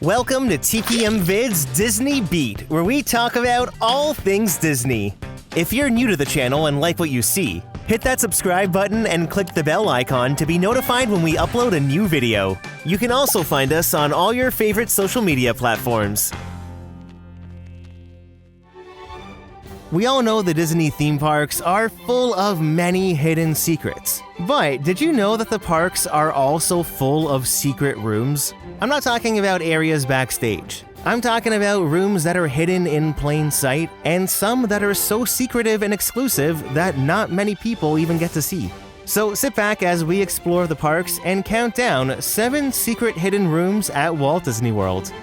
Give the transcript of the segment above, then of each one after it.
Welcome to TPM Vid's Disney Beat, where we talk about all things Disney. If you're new to the channel and like what you see, hit that subscribe button and click the bell icon to be notified when we upload a new video. You can also find us on all your favorite social media platforms. We all know the Disney theme parks are full of many hidden secrets. But did you know that the parks are also full of secret rooms? I'm not talking about areas backstage. I'm talking about rooms that are hidden in plain sight, and some that are so secretive and exclusive that not many people even get to see. So sit back as we explore the parks and count down 7 secret hidden rooms at Walt Disney World.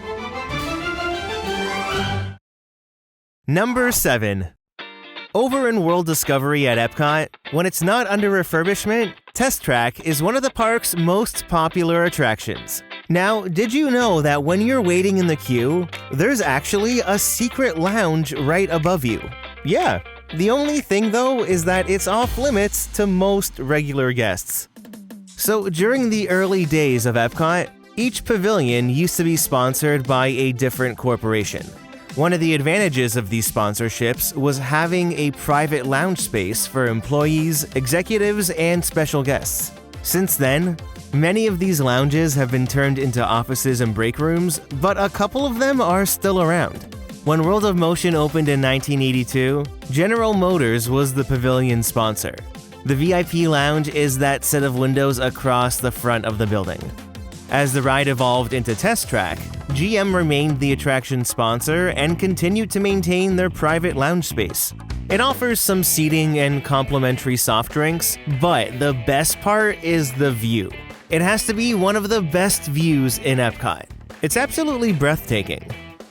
Number 7. Over in World Discovery at Epcot, when it's not under refurbishment, Test Track is one of the park's most popular attractions. Now, did you know that when you're waiting in the queue, there's actually a secret lounge right above you? Yeah, the only thing though is that it's off limits to most regular guests. So during the early days of Epcot, each pavilion used to be sponsored by a different corporation. One of the advantages of these sponsorships was having a private lounge space for employees, executives, and special guests. Since then, many of these lounges have been turned into offices and break rooms, but a couple of them are still around. When World of Motion opened in 1982, General Motors was the pavilion sponsor. The VIP lounge is that set of windows across the front of the building. As the ride evolved into Test Track, GM remained the attraction sponsor and continued to maintain their private lounge space. It offers some seating and complimentary soft drinks, but the best part is the view. It has to be one of the best views in Epcot. It's absolutely breathtaking.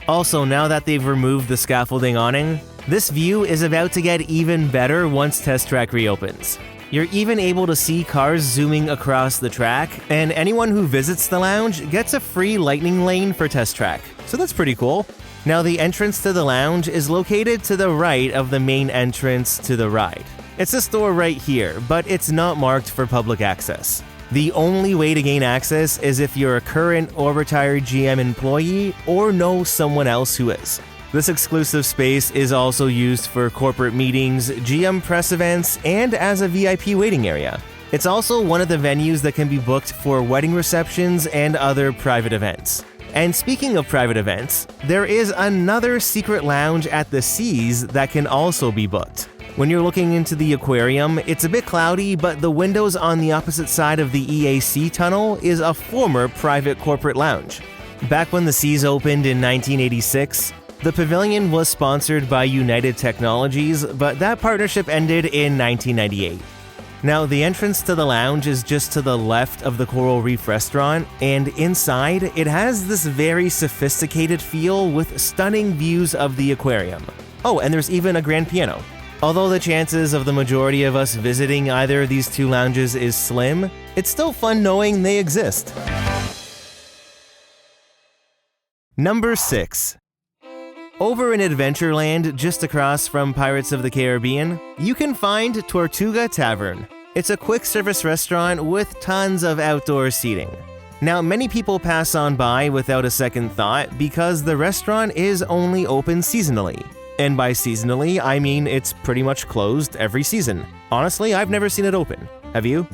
Also, now that they've removed the scaffolding awning, this view is about to get even better once Test Track reopens. You're even able to see cars zooming across the track, and anyone who visits the lounge gets a free lightning lane for Test Track. So that's pretty cool. Now, the entrance to the lounge is located to the right of the main entrance to the ride. It's a store right here, but it's not marked for public access. The only way to gain access is if you're a current or retired GM employee or know someone else who is. This exclusive space is also used for corporate meetings, GM press events, and as a VIP waiting area. It's also one of the venues that can be booked for wedding receptions and other private events. And speaking of private events, there is another secret lounge at the Seas that can also be booked. When you're looking into the aquarium, it's a bit cloudy, but the windows on the opposite side of the EAC tunnel is a former private corporate lounge. Back when the Seas opened in 1986, the pavilion was sponsored by United Technologies, but that partnership ended in 1998. Now, the entrance to the lounge is just to the left of the Coral Reef restaurant, and inside, it has this very sophisticated feel with stunning views of the aquarium. Oh, and there's even a grand piano. Although the chances of the majority of us visiting either of these two lounges is slim, it's still fun knowing they exist. Number 6. Over in Adventureland, just across from Pirates of the Caribbean, you can find Tortuga Tavern. It's a quick service restaurant with tons of outdoor seating. Now, many people pass on by without a second thought because the restaurant is only open seasonally. And by seasonally, I mean it's pretty much closed every season. Honestly, I've never seen it open. Have you?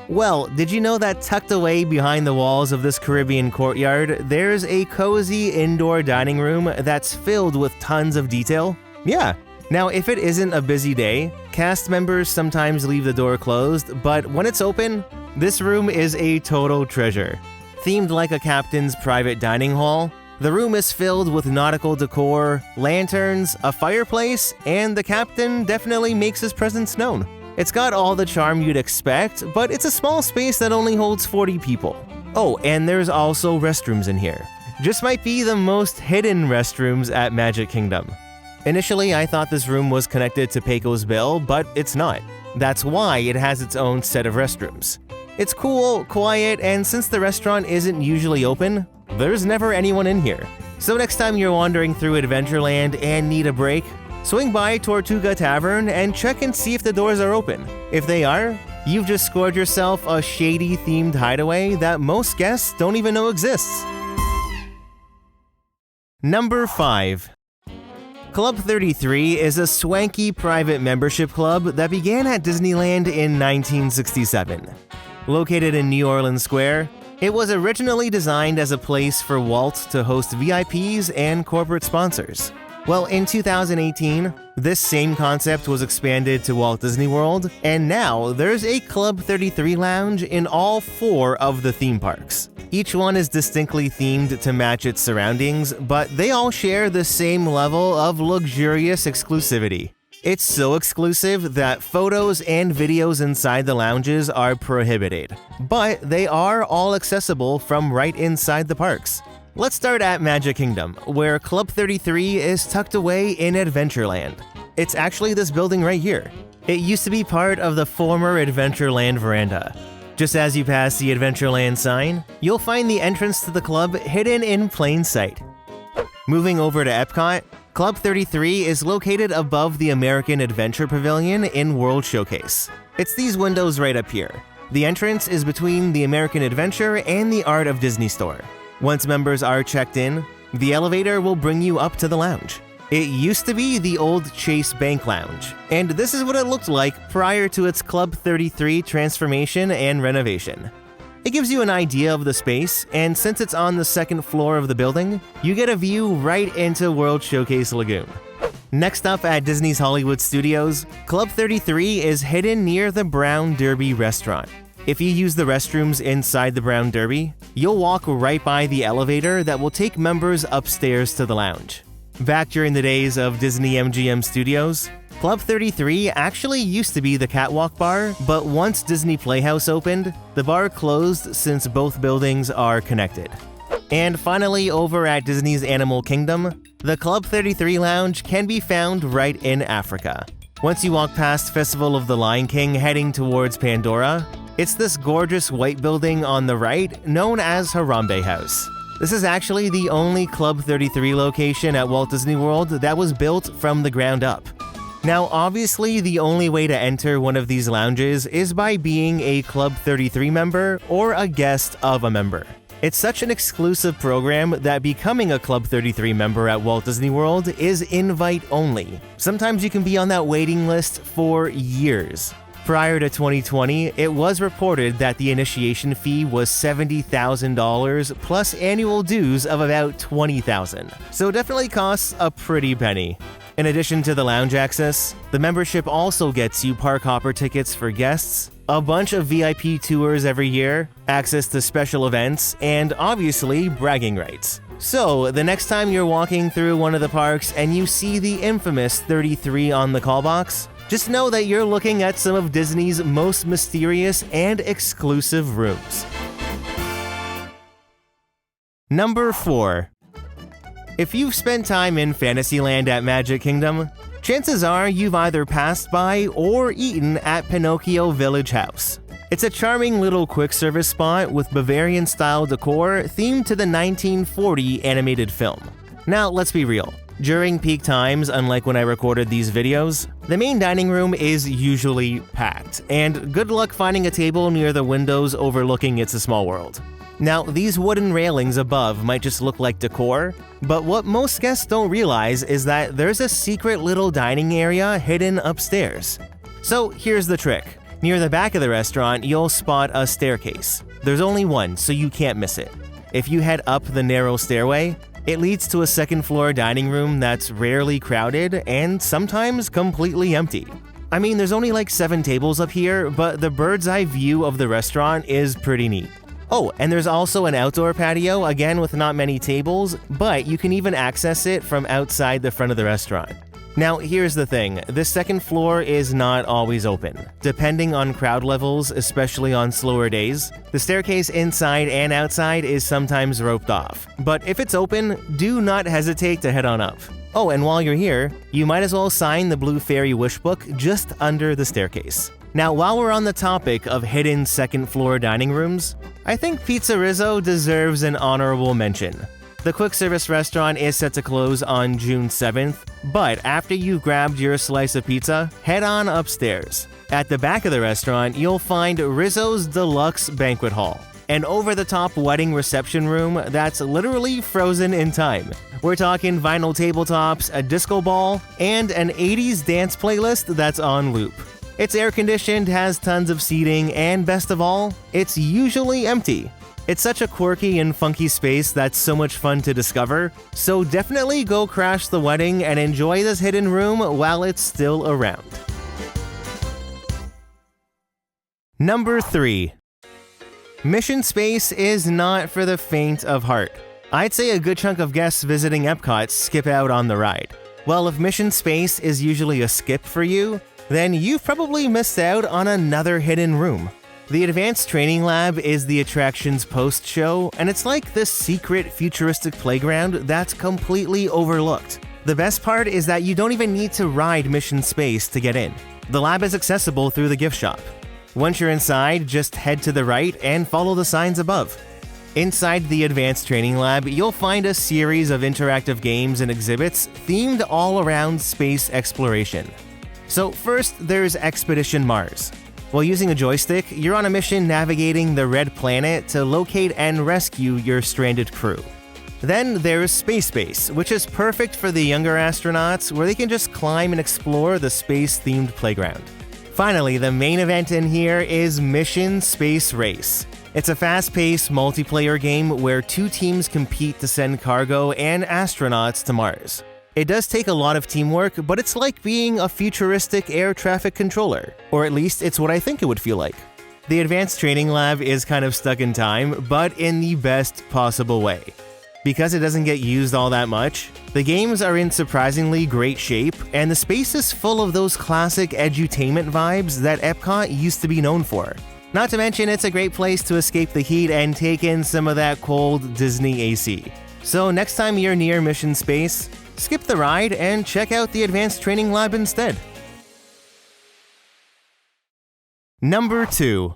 Well, did you know that tucked away behind the walls of this Caribbean courtyard, there's a cozy indoor dining room that's filled with tons of detail? Yeah. Now, if it isn't a busy day, cast members sometimes leave the door closed, but when it's open, this room is a total treasure. Themed like a captain's private dining hall, the room is filled with nautical decor, lanterns, a fireplace, and the captain definitely makes his presence known. It's got all the charm you'd expect, but it's a small space that only holds 40 people. Oh, and there's also restrooms in here. Just might be the most hidden restrooms at Magic Kingdom. Initially, I thought this room was connected to Pecos Bill, but it's not. That's why it has its own set of restrooms. It's cool, quiet, and since the restaurant isn't usually open, there's never anyone in here. So next time you're wandering through Adventureland and need a break, swing by Tortuga Tavern and check and see if the doors are open. If they are, you've just scored yourself a shady-themed hideaway that most guests don't even know exists. Number 5. Club 33 is a swanky private membership club that began at Disneyland in 1967. Located in New Orleans Square, it was originally designed as a place for Walt to host VIPs and corporate sponsors. Well, in 2018, this same concept was expanded to Walt Disney World, and now there's a Club 33 lounge in all 4 of the theme parks. Each one is distinctly themed to match its surroundings, but they all share the same level of luxurious exclusivity. It's so exclusive that photos and videos inside the lounges are prohibited, but they are all accessible from right inside the parks. Let's start at Magic Kingdom, where Club 33 is tucked away in Adventureland. It's actually this building right here. It used to be part of the former Adventureland veranda. Just as you pass the Adventureland sign, you'll find the entrance to the club hidden in plain sight. Moving over to Epcot, Club 33 is located above the American Adventure Pavilion in World Showcase. It's these windows right up here. The entrance is between the American Adventure and the Art of Disney store. Once members are checked in, the elevator will bring you up to the lounge. It used to be the old Chase Bank Lounge, and this is what it looked like prior to its Club 33 transformation and renovation. It gives you an idea of the space, and since it's on the second floor of the building, you get a view right into World Showcase Lagoon. Next up at Disney's Hollywood Studios, Club 33 is hidden near the Brown Derby restaurant. If you use the restrooms inside the Brown Derby, you'll walk right by the elevator that will take members upstairs to the lounge. Back during the days of Disney MGM Studios, Club 33 actually used to be the catwalk bar, but once Disney Playhouse opened, the bar closed since both buildings are connected. And finally, over at Disney's Animal Kingdom, the Club 33 lounge can be found right in Africa. Once you walk past Festival of the Lion King heading towards Pandora, it's this gorgeous white building on the right known as Harambe House. This is actually the only Club 33 location at Walt Disney World that was built from the ground up. Now, obviously, the only way to enter one of these lounges is by being a Club 33 member or a guest of a member. It's such an exclusive program that becoming a Club 33 member at Walt Disney World is invite only. Sometimes you can be on that waiting list for years. Prior to 2020, it was reported that the initiation fee was $70,000 plus annual dues of about $20,000. So it definitely costs a pretty penny. In addition to the lounge access, the membership also gets you park hopper tickets for guests, a bunch of VIP tours every year, access to special events, and obviously bragging rights. So, the next time you're walking through one of the parks and you see the infamous 33 on the call box, just know that you're looking at some of Disney's most mysterious and exclusive rooms. Number 4. If you've spent time in Fantasyland at Magic Kingdom, chances are you've either passed by or eaten at Pinocchio Village Haus. It's a charming little quick-service spot with Bavarian-style decor themed to the 1940 animated film. Now, let's be real. During peak times, unlike when I recorded these videos, the main dining room is usually packed, and good luck finding a table near the windows overlooking It's a Small World. Now, these wooden railings above might just look like decor, but what most guests don't realize is that there's a secret little dining area hidden upstairs. So here's the trick. Near the back of the restaurant, you'll spot a staircase. There's only one, so you can't miss it. If you head up the narrow stairway, it leads to a second-floor dining room that's rarely crowded and sometimes completely empty. I mean, there's only like 7 tables up here, but the bird's-eye view of the restaurant is pretty neat. Oh, and there's also an outdoor patio, again with not many tables, but you can even access it from outside the front of the restaurant. Now, here's the thing, the second floor is not always open. Depending on crowd levels, especially on slower days, the staircase inside and outside is sometimes roped off. But if it's open, do not hesitate to head on up. Oh, and while you're here, you might as well sign the Blue Fairy Wish Book just under the staircase. Now, while we're on the topic of hidden second floor dining rooms, I think Pizza Rizzo deserves an honorable mention. The quick service restaurant is set to close on June 7th, but after you've grabbed your slice of pizza, head on upstairs. At the back of the restaurant, you'll find Rizzo's Deluxe Banquet Hall. an over-the-top wedding reception room that's literally frozen in time. We're talking vinyl tabletops, a disco ball, and an 80s dance playlist that's on loop. It's air-conditioned, has tons of seating, and best of all, it's usually empty. It's such a quirky and funky space that's so much fun to discover, so definitely go crash the wedding and enjoy this hidden room while it's still around. Number 3. Mission Space is not for the faint of heart. I'd say a good chunk of guests visiting Epcot skip out on the ride. Well, if Mission Space is usually a skip for you, then you've probably missed out on another hidden room. The Advanced Training Lab is the attraction's post-show, and it's like this secret futuristic playground that's completely overlooked. The best part is that you don't even need to ride Mission Space to get in. The lab is accessible through the gift shop. Once you're inside, just head to the right and follow the signs above. Inside the Advanced Training Lab, you'll find a series of interactive games and exhibits themed all around space exploration. So first, there's Expedition Mars. While using a joystick, you're on a mission navigating the Red Planet to locate and rescue your stranded crew. Then there's Space Base, which is perfect for the younger astronauts where they can just climb and explore the space-themed playground. Finally, the main event in here is Mission Space Race. It's a fast-paced multiplayer game where 2 teams compete to send cargo and astronauts to Mars. It does take a lot of teamwork, but it's like being a futuristic air traffic controller, or at least it's what I think it would feel like. The Advanced Training Lab is kind of stuck in time, but in the best possible way. Because it doesn't get used all that much, the games are in surprisingly great shape, and the space is full of those classic edutainment vibes that Epcot used to be known for. Not to mention, it's a great place to escape the heat and take in some of that cold Disney AC. So next time you're near Mission Space, skip the ride and check out the Advanced Training Lab instead. Number 2.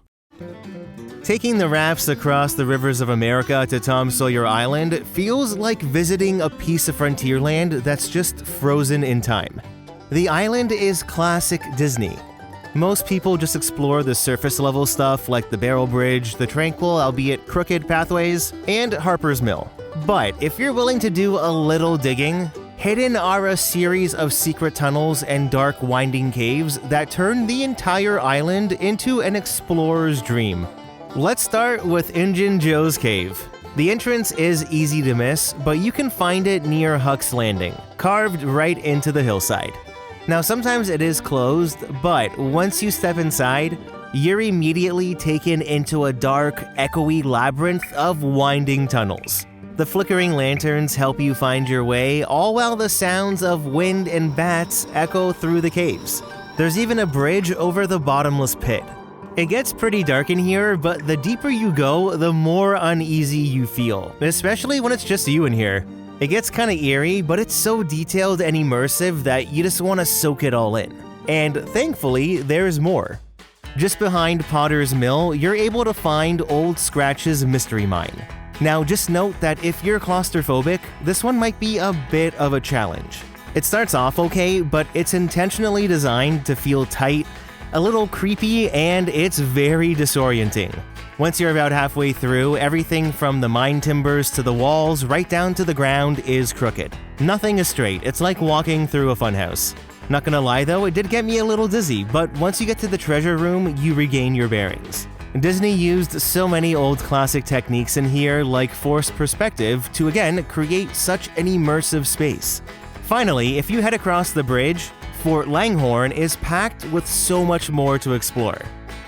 Taking the rafts across the rivers of America to Tom Sawyer Island feels like visiting a piece of frontierland that's just frozen in time. The island is classic Disney. Most people just explore the surface level stuff like the Barrel Bridge, the tranquil albeit crooked pathways, and Harper's Mill. But if you're willing to do a little digging, hidden are a series of secret tunnels and dark winding caves that turn the entire island into an explorer's dream. Let's start with Injun Joe's Cave. The entrance is easy to miss, but you can find it near Huck's Landing, carved right into the hillside. Now sometimes it is closed, but once you step inside, you're immediately taken into a dark, echoey labyrinth of winding tunnels. The flickering lanterns help you find your way, all while the sounds of wind and bats echo through the caves. There's even a bridge over the bottomless pit. It gets pretty dark in here, but the deeper you go, the more uneasy you feel, especially when it's just you in here. It gets kinda eerie, but it's so detailed and immersive that you just want to soak it all in. And thankfully, there's more. Just behind Potter's Mill, you're able to find Old Scratch's Mystery Mine. Now just note that if you're claustrophobic, this one might be a bit of a challenge. It starts off okay, but it's intentionally designed to feel tight, a little creepy, and it's very disorienting. Once you're about halfway through, everything from the mine timbers to the walls right down to the ground is crooked. Nothing is straight, it's like walking through a funhouse. Not gonna lie though, it did get me a little dizzy, but once you get to the treasure room, you regain your bearings. Disney used so many old classic techniques in here, like forced perspective, to again create such an immersive space. Finally, if you head across the bridge, Fort Langhorne is packed with so much more to explore.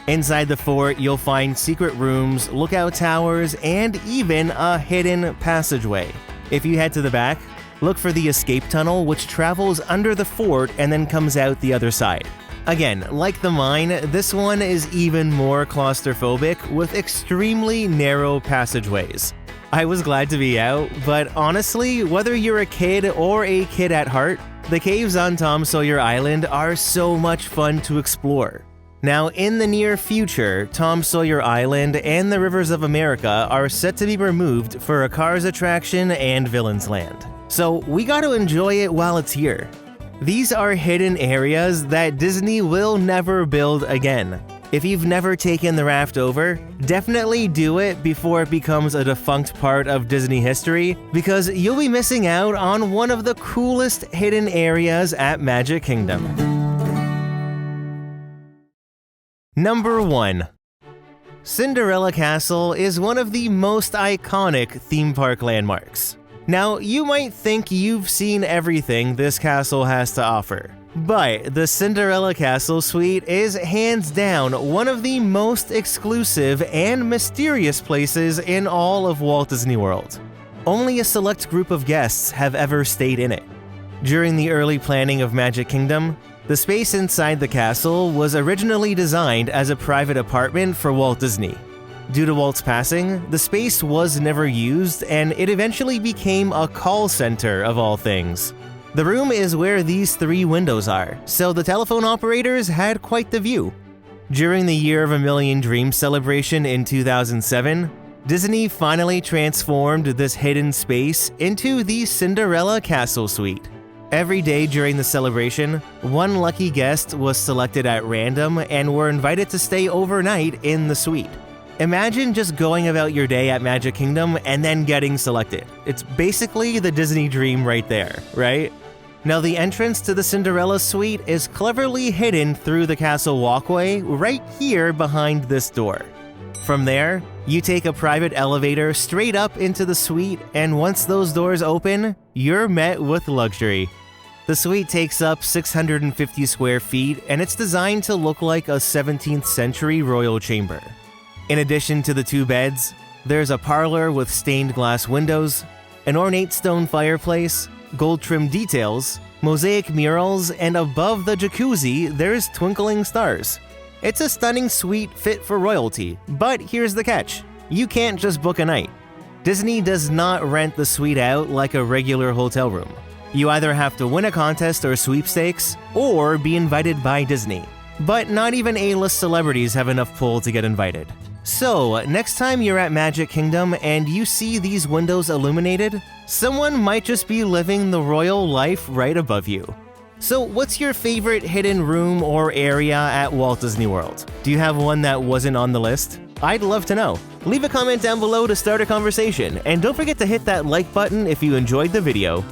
Inside the fort, you'll find secret rooms, lookout towers, and even a hidden passageway. If you head to the back, look for the escape tunnel, which travels under the fort and then comes out the other side. Again, like the mine, this one is even more claustrophobic with extremely narrow passageways. I was glad to be out, but honestly, whether you're a kid or a kid at heart, the caves on Tom Sawyer Island are so much fun to explore. Now, in the near future, Tom Sawyer Island and the Rivers of America are set to be removed for a Cars attraction and Villains Land. So we gotta enjoy it while it's here. These are hidden areas that Disney will never build again. If you've never taken the raft over, definitely do it before it becomes a defunct part of Disney history, because you'll be missing out on one of the coolest hidden areas at Magic Kingdom. Number 1. Cinderella Castle is one of the most iconic theme park landmarks. Now, you might think you've seen everything this castle has to offer, but the Cinderella Castle Suite is hands down one of the most exclusive and mysterious places in all of Walt Disney World. Only a select group of guests have ever stayed in it. During the early planning of Magic Kingdom, the space inside the castle was originally designed as a private apartment for Walt Disney. Due to Walt's passing, the space was never used, and it eventually became a call center of all things. The room is where these 3 windows are, so the telephone operators had quite the view. During the Year of a Million Dreams celebration in 2007, Disney finally transformed this hidden space into the Cinderella Castle Suite. Every day during the celebration, one lucky guest was selected at random and were invited to stay overnight in the suite. Imagine just going about your day at Magic Kingdom and then getting selected. It's basically the Disney dream right there, right? Now, the entrance to the Cinderella Suite is cleverly hidden through the castle walkway right here behind this door. From there, you take a private elevator straight up into the suite, and once those doors open, you're met with luxury. The suite takes up 650 square feet, and it's designed to look like a 17th century royal chamber. In addition to the 2 beds, there's a parlor with stained glass windows, an ornate stone fireplace, gold-trimmed details, mosaic murals, and above the jacuzzi, there's twinkling stars. It's a stunning suite fit for royalty, but here's the catch. You can't just book a night. Disney does not rent the suite out like a regular hotel room. You either have to win a contest or sweepstakes, or be invited by Disney. But not even A-list celebrities have enough pull to get invited. So, next time you're at Magic Kingdom and you see these windows illuminated, someone might just be living the royal life right above you. So, what's your favorite hidden room or area at Walt Disney World? Do you have one that wasn't on the list? I'd love to know. Leave a comment down below to start a conversation, and don't forget to hit that like button if you enjoyed the video.